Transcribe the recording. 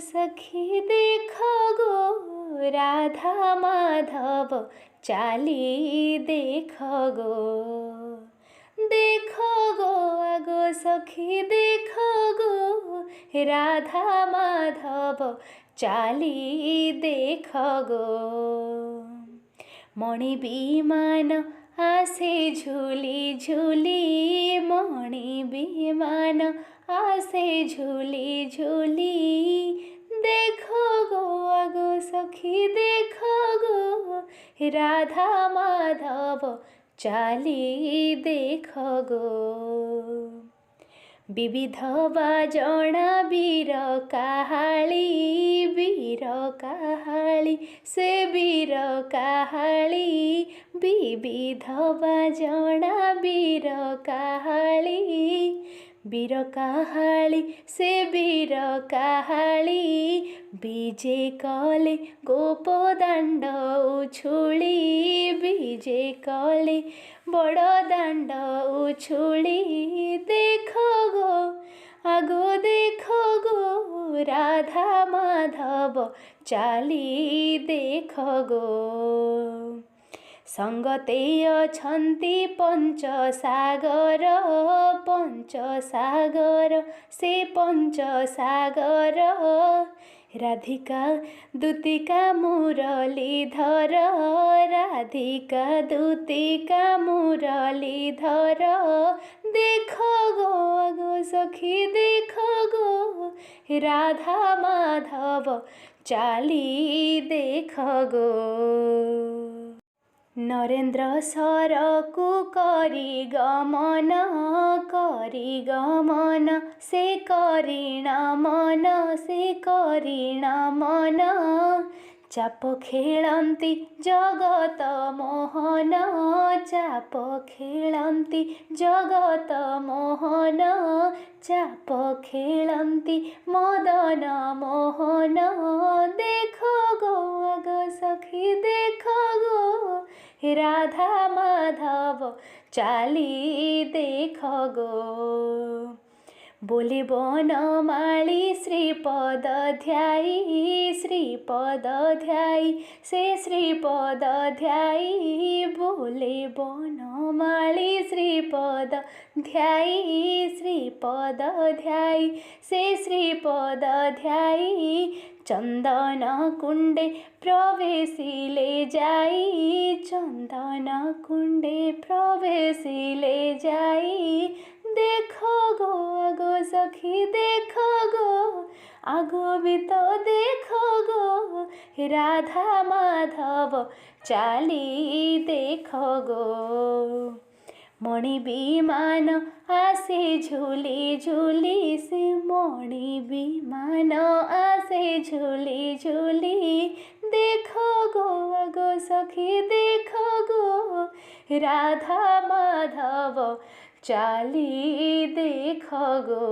सखी देख गो राधा माधव चाली देख गो आगो सखी देख गो राधा माधव चाली देख गो। मणि विमान आसे झूली झूली मणि विमान आसे झूली झूली देखो गो आगो सखी देखो गो राधा माधव चाली देख गो। विविध बाजणा वीर काहाळी से वीर काहाळी विविध बाजणा वीर काहाळी से वीर काहाळी विजे कले गोपदाण्ड उछुली विजे कले बड़ दाण्ड उछुली देख गो आगो देख गो राधा माधव चाली देख गो। संगते अछन्ति पंचसागर से पंचसागर राधिका दूतिका मुरलीधर राधिका दूतिका मुरलीधर देख गो आगो सखी देख गो राधा माधव चाली देख गो। नरेन्द्र सरकु करी गमन से करीण मन चाप खेलन्ति जगत मोहन चाप खेलन्ति जगत मोहन चाप खेलन्ति मदन मोहन देख गो आगो सखी देख गो राधा माधव चाली देख गो। बोले बनमाली श्रीपद ध्याई से श्रीपद ध्याई बोले बनमाली श्रीपद ध्याई से श्रीपद ध्याई चंदन कुंडे प्रवेशिले जाई चंदन कुंडे प्रवेशिले जाई देखो गो आगो सखी देखो गो आगो भी तो देखो गो राधा माधव चाली देखो गो। मणि विमान आसे झूली झूली से मणि विमान आसे झूली झूली देखो गो आगो सखी देखो गो राधा माधव चाली देख गो।